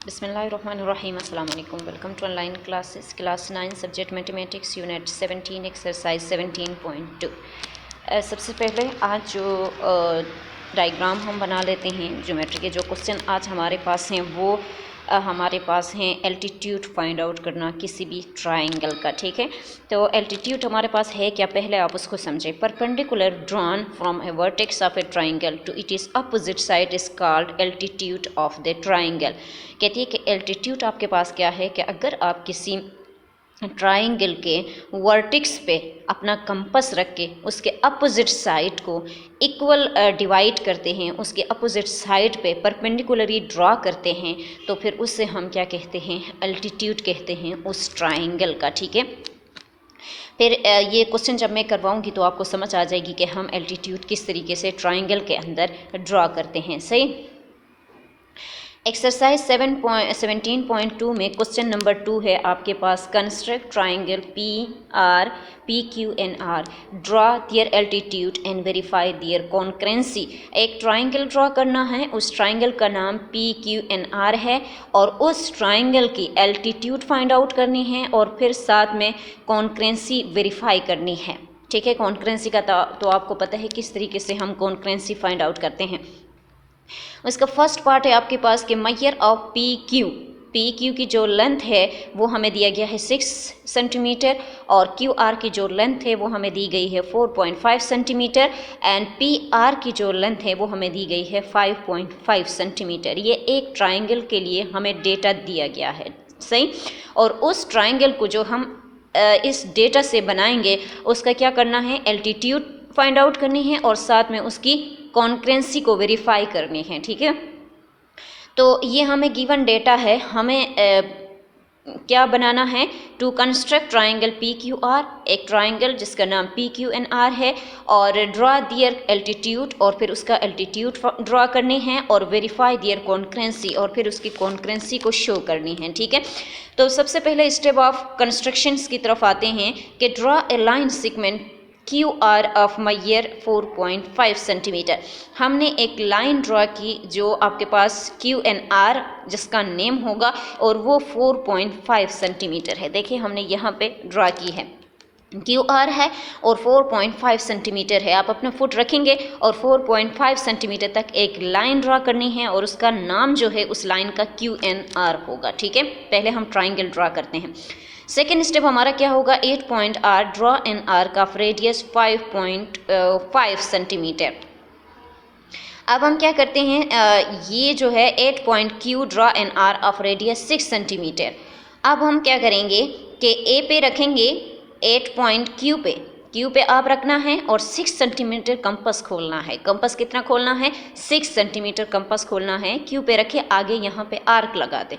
बिस्मिल्लाहिर्रहमानिर्रहीम अस्सलाम वालेकुम। Welcome to online classes class 9 subject mathematics unit 17 exercise 17.2। सबसे पहले आज जो डायग्राम हम बना लेते हैं, ज्योमेट्री के जो क्वेश्चन आज हमारे पास हैं वो हमारे पास हैं एल्टीट्यूड फाइंड आउट करना किसी भी ट्राइंगल का। ठीक है, तो एल्टीट्यूड हमारे पास है क्या, पहले आप उसको समझें। Perpendicular drawn from a vertex of a triangle to it is opposite side is called altitude of the triangle. कहती है कि एल्टीट्यूड आपके पास क्या है कि अगर आप किसी ट्राइंगल के वर्टेक्स पे अपना कंपस रख के उसके अपोजिट साइड को इक्वल डिवाइड करते हैं, उसके अपोजिट साइड पे परपेंडिकुलरली ड्रॉ करते हैं, तो फिर उससे हम क्या कहते हैं, एल्टीट्यूड कहते हैं उस ट्राइंगल का। ठीक है, फिर ये क्वेश्चन जब मैं करवाऊंगी तो आपको समझ आ जाएगी कि हम एल्टीट्यूड किस तरीके से ट्राइंगल के अंदर ड्रॉ करते हैं। सही, एक्सरसाइज 17.2 में क्वेश्चन नंबर 2 है आपके पास। Construct triangle P R P Q N R, draw their altitude and verify their concurrency. एक ट्राइंगल ड्रॉ करना है, उस ट्राइंगल का नाम पी क्यू एन आर है और उस ट्राइंगल की एल्टीट्यूड फाइंड आउट करनी है और फिर साथ में कॉन्करेंसी वेरीफाई करनी है। ठीक है, कॉन्करेंसी का तो आपको पता है किस तरीके से हम कॉन्करेंसी फाइंड आउट करते हैं। इसका फर्स्ट पार्ट है आपके पास कि मेजर ऑफ पी क्यू की जो लेंथ है वो हमें दिया गया है 6 सेंटीमीटर और क्यू आर की जो लेंथ है वो हमें दी गई है 4.5 सेंटीमीटर एंड पी आर की जो लेंथ है वो हमें दी गई है 5.5 सेंटीमीटर। ये एक ट्राइंगल के लिए हमें डेटा दिया गया है। सही, और उस ट्राइंगल को जो हम इस डेटा से बनाएंगे उसका क्या करना है, एल्टीट्यूड फाइंड आउट करनी है और साथ में उसकी कॉन्करेंसी को वेरीफाई करनी है। ठीक है, तो ये हमें गिवन डेटा है, हमें क्या बनाना है, to construct triangle P Q R, एक ट्राइंगल जिसका नाम पी क्यू एन आर है, और ड्रॉ दियर एल्टीट्यूड और फिर उसका एल्टीट्यूड ड्रॉ करनी है और वेरीफाई दियर कॉन्करेंसी और फिर उसकी कॉन्करेंसी को शो करनी है। ठीक है, तो सबसे पहले स्टेप ऑफ कंस्ट्रक्शंस की तरफ आते हैं कि draw a line segment Q R of measure 4.5 centimetre. हमने एक लाइन ड्रॉ की जो आपके पास क्यू एन आर जिसका नेम होगा और वो 4.5 सेंटीमीटर है। देखिए हमने यहाँ पे ड्रॉ की है, क्यू आर है और 4.5 सेंटीमीटर है। आप अपना फुट रखेंगे और 4.5 सेंटीमीटर तक एक लाइन ड्रॉ करनी है और उसका नाम जो है उस लाइन का क्यू एन आर होगा। ठीक है, पहले हम ट्राइंगल ड्रॉ करते हैं। सेकेंड स्टेप हमारा क्या होगा, 8 point R, draw an arc of radius 5.5 centimetre. अब हम क्या करते हैं, ये जो है 8 point Q, draw an arc of radius 6 centimetre. अब हम क्या करेंगे कि ए पे रखेंगे 8 पॉइंट क्यू पे आप रखना है और 6 सेंटीमीटर कंपस खोलना है। कंपस कितना खोलना है, 6 सेंटीमीटर कंपस खोलना है। क्यू पे रखे, आगे यहाँ पे आर्क लगा दें।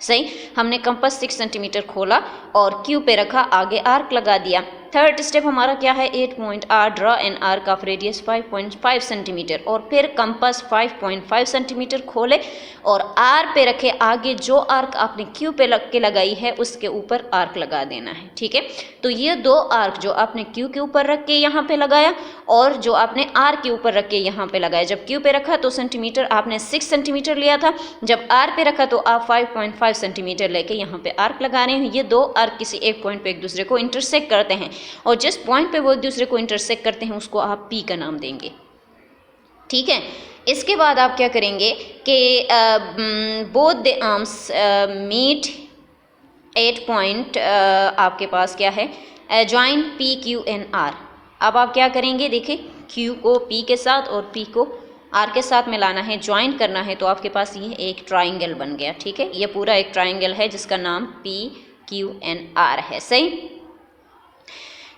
सही, हमने कंपस 6 सेंटीमीटर खोला और क्यू पे रखा, आगे आर्क लगा दिया। थर्ड स्टेप हमारा क्या है, 8 point R, draw an arc of radius 5.5 centimetre और फिर कंपस 5.5 सेंटीमीटर खोले और आर पे रखे, आगे जो आर्क आपने क्यू पे लग के लगाई है उसके ऊपर आर्क लगा देना है। ठीक है, तो ये दो आर्क जो आपने क्यू के ऊपर रख के यहाँ पे लगाया और जो आपने आर के ऊपर रख के यहाँ पे लगाया, जब क्यू पे रखा तो सेंटीमीटर आपने 6 सेंटीमीटर लिया था, जब आर पे रखा तो आप 5.5 सेंटीमीटर लेके यहाँ पे आर्क लगा रहे हैं। ये दो आर्क किसी एक पॉइंट पे एक दूसरे को इंटरसेक्ट करते हैं और जिस पॉइंट पे वो एक दूसरे को इंटरसेक्ट करते हैं उसको आप पी का नाम देंगे। ठीक है, इसके बाद आप क्या करेंगे कि both the arms meet 8 point आपके पास क्या है, join P Q N R. अब आप क्या करेंगे, देखिए क्यू को पी के साथ और पी को आर के साथ मिलाना है, ज्वाइन करना है, तो आपके पास ये एक ट्राइंगल बन गया। ठीक है, ये पूरा एक ट्राइंगल है जिसका नाम पी क्यू एन आर है। सही,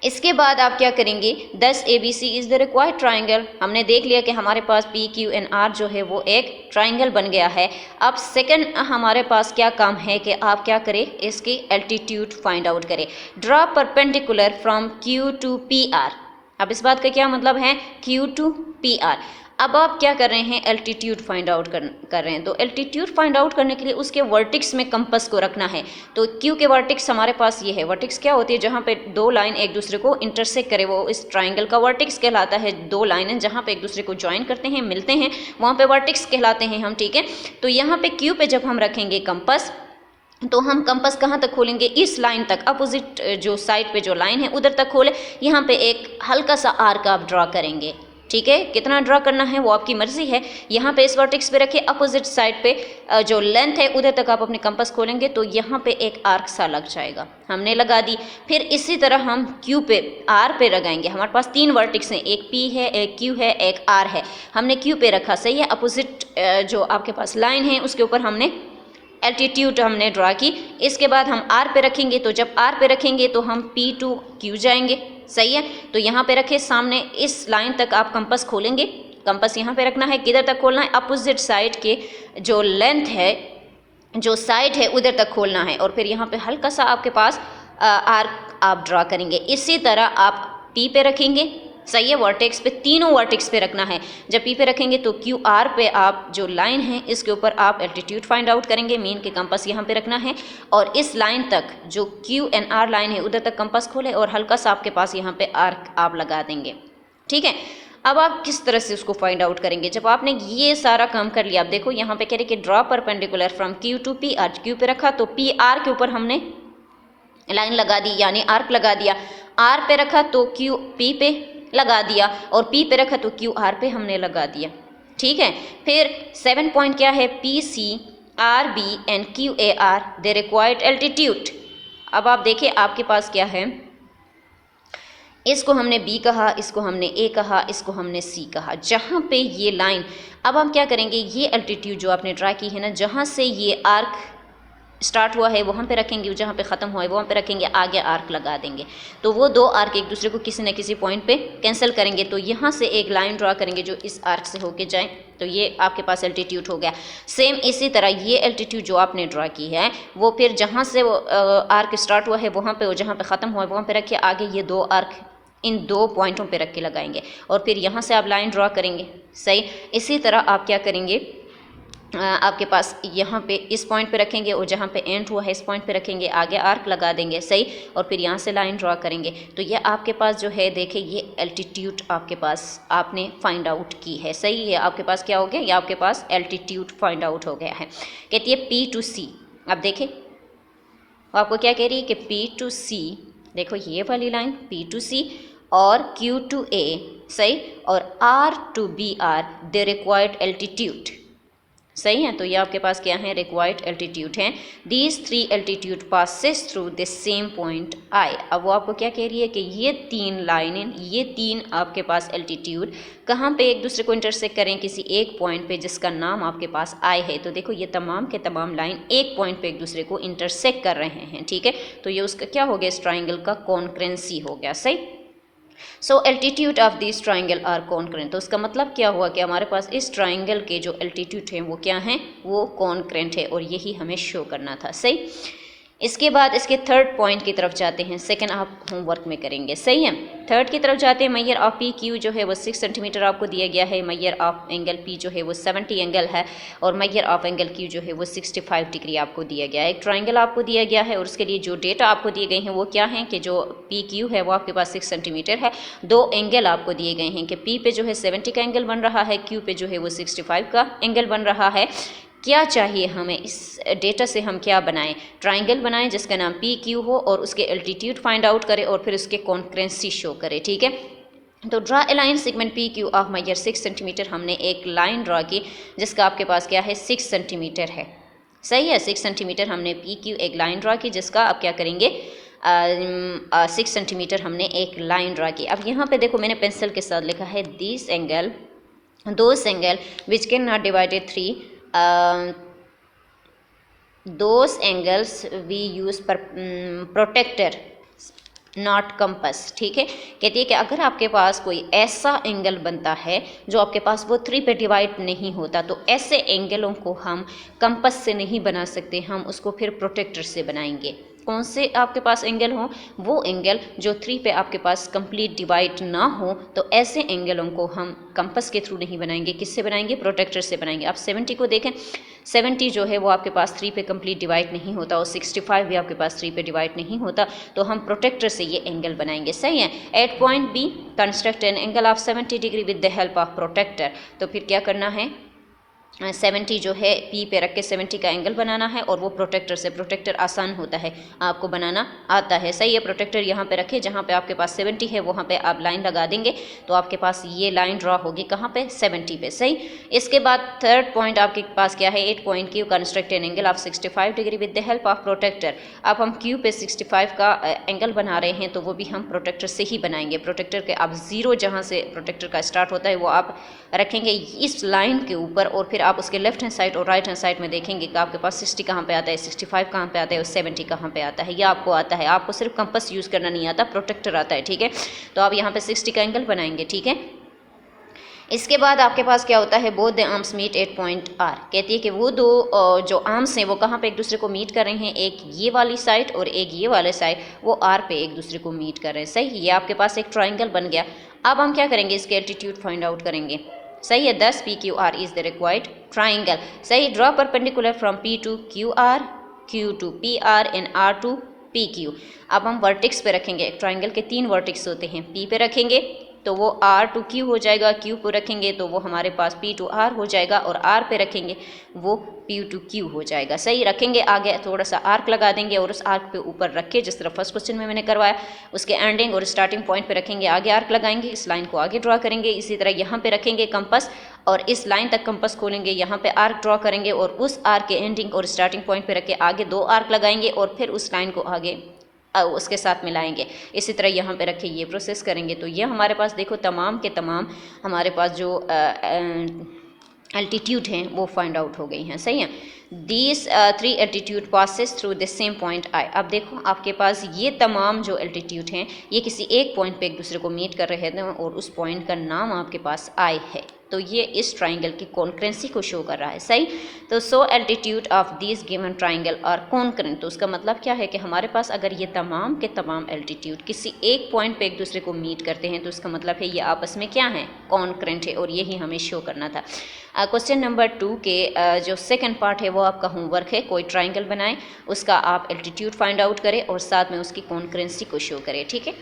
इसके बाद आप क्या करेंगे, 10 ABC is the required triangle. हमने देख लिया कि हमारे पास पी क्यू एन आर जो है वो एक ट्राइंगल बन गया है। अब सेकंड हमारे पास क्या काम है कि आप क्या करें, इसकी एल्टीट्यूड फाइंड आउट करें। Draw perpendicular from Q to P R. अब इस बात का क्या मतलब है, क्यू टू पी आर। अब आप क्या कर रहे हैं, एल्टीट्यूड फाइंड आउट कर रहे हैं। तो एल्टीट्यूड फाइंड आउट करने के लिए उसके वर्टिक्स में कंपास को रखना है। तो क्यू के वर्टिक्स हमारे पास ये है। वर्टिक्स क्या होती है, जहाँ पे दो लाइन एक दूसरे को इंटरसेक्ट करे, वो इस ट्राइंगल का वर्टिक्स कहलाता है। दो लाइनें जहाँ पे एक दूसरे को ज्वाइन करते हैं, मिलते हैं, वहाँ पे वर्टिक्स कहलाते हैं हम, ठीक है। तो यहाँ पे क्यू पे जब हम रखेंगे कंपास, तो हम कंपास कहाँ तक खोलेंगे, इस लाइन तक, अपोजिट जो साइड पे जो लाइन है उधर तक खोले। यहाँ पे एक हल्का सा आर्क आप ड्रॉ करेंगे, ठीक है। कितना ड्रॉ करना है वो आपकी मर्जी है। यहाँ पे इस वर्टेक्स पे रखे, अपोजिट साइड पे जो लेंथ है उधर तक आप अपने कंपास खोलेंगे तो यहाँ पे एक आर्क सा लग जाएगा, हमने लगा दी। फिर इसी तरह हम क्यू पे, आर पे लगाएंगे। हमारे पास 3 वर्टेक्स हैं, एक पी है, एक क्यू है, एक आर है। हमने क्यू पे रखा, सही है। अपोजिट जो आपके पास लाइन है उसके ऊपर हमने एल्टीट्यूड हमने ड्रा की। इसके बाद हम आर पे रखेंगे, तो जब आर पे रखेंगे तो हम पी टू क्यू जाएंगे, सही है। तो यहाँ पे रखे सामने, इस लाइन तक आप कंपास खोलेंगे। कंपास यहाँ पे रखना है, किधर तक खोलना है, अपोजिट साइड के जो लेंथ है, जो साइड है उधर तक खोलना है। और फिर यहाँ पे हल्का सा आपके पास आर्क आप ड्रा करेंगे। इसी तरह आप पी पे रखेंगे, सही है। वर्टेक्स पे, तीनों वर्टेक्स पे रखना है। जब पी पे रखेंगे तो क्यू आर पे आप जो लाइन है इसके ऊपर आप एल्टीट्यूड फाइंड आउट करेंगे। मीन के कंपास यहाँ पे रखना है और इस लाइन तक जो क्यू एंड आर लाइन है उधर तक कंपास खोले और हल्का सा आपके पास यहाँ पे आर्क आप लगा देंगे, ठीक है। अब आप किस तरह से उसको फाइंड आउट करेंगे, जब आपने ये सारा काम कर लिया। आप देखो यहाँ पे कह रहे कि draw perpendicular from Q to P R. Q पे रखा तो पी आर के ऊपर हमने लाइन लगा दी, यानी आर्क लगा दिया। आर पे रखा तो क्यू पी पे लगा दिया और पी पे रखा तो क्यू आर पे हमने लगा दिया, ठीक है। फिर 7 पॉइंट क्या है, P C R B and Q A are the required altitude. अब आप देखिए आपके पास क्या है, इसको हमने बी कहा, इसको हमने ए कहा, इसको हमने सी कहा। जहाँ पे ये लाइन, अब हम क्या करेंगे, ये एल्टीट्यूड जो आपने ट्राई की है ना, जहाँ से ये आर्क स्टार्ट हुआ है वहाँ पे रखेंगे, जहाँ पे ख़त्म हुआ है वहाँ पे रखेंगे, आगे आर्क लगा देंगे। तो वो दो आर्क एक दूसरे को किसी न किसी पॉइंट पे कैंसिल करेंगे। तो यहाँ से एक लाइन ड्रा करेंगे जो इस आर्क से होके जाए, तो ये आपके पास एल्टीट्यूड हो गया। सेम इसी तरह ये एल्टीट्यूड जो आपने ड्रा की है वो फिर जहाँ से वो आर्क स्टार्ट हुआ है वहाँ पे, और जहाँ पे ख़त्म हुआ है वहाँ पे रखिए, आगे ये दो आर्क इन दो पॉइंटों पे रख के लगाएंगे और फिर यहाँ से आप लाइन ड्रा करेंगे, सही। इसी तरह आप क्या करेंगे, आपके पास यहाँ पे इस पॉइंट पे रखेंगे और जहाँ पे एंड हुआ है इस पॉइंट पे रखेंगे, आगे आर्क लगा देंगे, सही। और फिर यहाँ से लाइन ड्रा करेंगे। तो ये आपके पास जो है, देखिए ये एल्टीट्यूड आपके पास आपने फाइंड आउट की है, सही। ये आपके पास क्या हो गया, ये आपके पास एल्टीट्यूड फाइंड आउट हो गया है। कहती है पी टू सी। अब देखें आपको क्या कह रही है कि पी टू सी, देखो ये वाली लाइन पी टू सी और क्यू टू ए, सही, और R to B are the required altitude, सही है। तो ये आपके पास क्या है, रिक्वायर्ड एल्टीट्यूड है। These 3 altitude passes through the same point I. अब वो आपको क्या कह रही है कि ये 3 लाइनें, ये 3 आपके पास एल्टीट्यूड कहाँ पे एक दूसरे को इंटरसेक्ट करें, किसी एक पॉइंट पे जिसका नाम आपके पास आई है। तो देखो ये तमाम के तमाम लाइन एक पॉइंट पे एक दूसरे को इंटरसेक्ट कर रहे हैं, ठीक है। तो ये उसका क्या हो गया, इस ट्राइंगल का कॉन्करेंसी हो गया, सही। So altitude of this triangle are concurrent. तो उसका मतलब क्या हुआ कि हमारे पास इस ट्राइंगल के जो एल्टीट्यूड हैं वो क्या हैं, वो कॉन्करेंट है और यही हमें शो करना था, सही। इसके बाद इसके थर्ड पॉइंट की तरफ जाते हैं, सेकंड आप होमवर्क में करेंगे, सही है। थर्ड की तरफ जाते हैं, मैयर ऑफ पी क्यू जो है वो 6 सेंटीमीटर आपको दिया गया है। मैयर ऑफ एंगल पी जो है वो 70 एंगल है और मैयर ऑफ एंगल क्यू जो है वो 65 डिग्री आपको दिया गया है। एक ट्राइंगल आपको दिया गया है और उसके लिए जो डेटा आपको दिए गए हैं वो क्या हैं कि जो पी क्यू है वो आपके पास 6 सेंटीमीटर है। 2 एंगल आपको दिए गए हैं कि पी पे जो है 70 का एंगल बन रहा है, क्यू पे जो है वो 65 का एंगल बन रहा है। क्या चाहिए हमें, इस डेटा से हम क्या बनाएं, ट्राइंगल बनाएं जिसका नाम पी क्यू हो और उसके एल्टीट्यूड फाइंड आउट करें और फिर उसके कॉन्करेंसी शो करें, ठीक है। तो draw a line segment P Q of measure 6 centimetre. हमने एक लाइन ड्रा की जिसका आपके पास क्या है, 6 सेंटीमीटर है, सही है। 6 सेंटीमीटर हमने पी क्यू एक लाइन ड्रा की जिसका आप क्या करेंगे, 6 सेंटीमीटर हमने एक लाइन ड्रा की। अब यहाँ पे देखो मैंने पेंसिल के साथ लिखा है this angle, those angle which can not divided 3 those angles we use protector not compass, ठीक है। कहती है कि अगर आपके पास कोई ऐसा एंगल बनता है जो आपके पास वो 3 पे डिवाइड नहीं होता, तो ऐसे एंगलों को हम कंपास से नहीं बना सकते, हम उसको फिर प्रोटेक्टर से बनाएंगे। कौन से आपके पास एंगल हो, वो एंगल जो 3 पे आपके पास कंप्लीट डिवाइड ना हो, तो ऐसे एंगलों को हम कंपास के थ्रू नहीं बनाएंगे, किससे बनाएंगे, प्रोटेक्टर से बनाएंगे। आप 70 को देखें, 70 जो है वो आपके पास 3 पे कंप्लीट डिवाइड नहीं होता और 65 भी आपके पास 3 पे डिवाइड नहीं होता, तो हम प्रोटेक्टर से ये एंगल बनाएंगे। सही है। At point B construct an angle of 70 degree with the help of protractor. तो फिर क्या करना है, 70 जो है पी पे रख के 70 का एंगल बनाना है, और वो प्रोटेक्टर से, प्रोटेक्टर आसान होता है, आपको बनाना आता है। सही है। प्रोटेक्टर यहाँ पे रखे, जहाँ पे आपके पास 70 है वहाँ पे आप लाइन लगा देंगे, तो आपके पास ये लाइन ड्रॉ होगी कहाँ पे, 70 पे। सही। इसके बाद थर्ड पॉइंट आपके पास क्या है, 8 point Q construct an angle of 65 degree with the help of protractor. अब हम क्यू पे 65 का एंगल बना रहे हैं, तो वो भी हम प्रोटेक्टर से ही बनाएंगे। प्रोटेक्टर के आप जीरो जहाँ से प्रोटेक्टर का स्टार्ट होता है वो आप रखेंगे इस लाइन के ऊपर, और फिर आप उसके लेफ्ट हैंड साइड और राइट हैंड साइड में देखेंगे कि आपके पास 60 कहाँ पे आता है, 65 कहाँ पे आता है और 70 कहाँ पे आता है। ये आपको आता है, आपको सिर्फ कंपास यूज़ करना नहीं आता, प्रोटेक्टर आता है। ठीक है। तो आप यहाँ पे 60 का एंगल बनाएंगे। ठीक है। इसके बाद आपके पास क्या होता है, both the arms meet at point R. कहती है कि वो दो जो आर्म्स हैं वो कहाँ पे एक दूसरे को मीट कर रहे हैं, एक ये वाली साइड और एक ये वाले साइड, वो आर पे एक दूसरे को मीट कर रहे हैं। सही। ये आपके पास एक ट्राइंगल बन गया। अब हम क्या करेंगे, इसके एल्टीट्यूड फाइंड आउट करेंगे। सही है। 10 PQR is the required triangle. सही। Draw perpendicular from P to QR, Q to PR and R to PQ। अब हम वर्टिक्स पे रखेंगे, एक ट्राइंगल के 3 वर्टिक्स होते हैं, P पे रखेंगे तो वो R टू Q हो जाएगा, Q पे रखेंगे तो वो हमारे पास P टू R हो जाएगा, और R पे रखेंगे वो P टू Q हो जाएगा। सही। रखेंगे आगे थोड़ा सा आर्क लगा देंगे, और उस आर्क पे ऊपर रख के, जिस तरह फर्स्ट क्वेश्चन में मैंने करवाया, उसके एंडिंग और स्टार्टिंग पॉइंट पे रखेंगे, आगे आर्क लगाएंगे, इस लाइन को आगे ड्रॉ करेंगे। इसी तरह यहाँ पे रखेंगे कंपास, और इस लाइन तक कंपास खोलेंगे, यहाँ पे आर्क ड्रॉ करेंगे, और उस आर्क के एंडिंग और स्टार्टिंग पॉइंट पे रख के आगे 2 आर्क लगाएंगे, और फिर उस लाइन को आगे उसके साथ मिलाएंगे। इसी तरह यहाँ पे रखे ये प्रोसेस करेंगे। तो ये हमारे पास देखो तमाम के तमाम हमारे पास जो एल्टीट्यूड हैं वो फाइंड आउट हो गई हैं। सही है। These 3 altitude passes through the same point I. अब देखो आपके पास ये तमाम जो एल्टीट्यूड हैं ये किसी एक पॉइंट पे एक दूसरे को मीट कर रहे थे, और उस पॉइंट का नाम आपके पास आई है, तो ये इस ट्राइंगल की कॉन्करेंसी को शो कर रहा है। सही। तो so altitude of this given triangle are concurrent. तो उसका मतलब क्या है कि हमारे पास अगर ये तमाम के तमाम एल्टीट्यूड किसी एक पॉइंट पे एक दूसरे को मीट करते हैं, तो उसका मतलब है ये आपस में क्या है, कॉन्करेंट है, और यही हमें शो करना था। क्वेश्चन नंबर 2 के जो सेकंड पार्ट है वो आपका होमवर्क है, कोई ट्राइंगल बनाएं, उसका आप एल्टीट्यूड फाइंड आउट करें और साथ में उसकी कॉन्करेंसी को शो करें। ठीक है।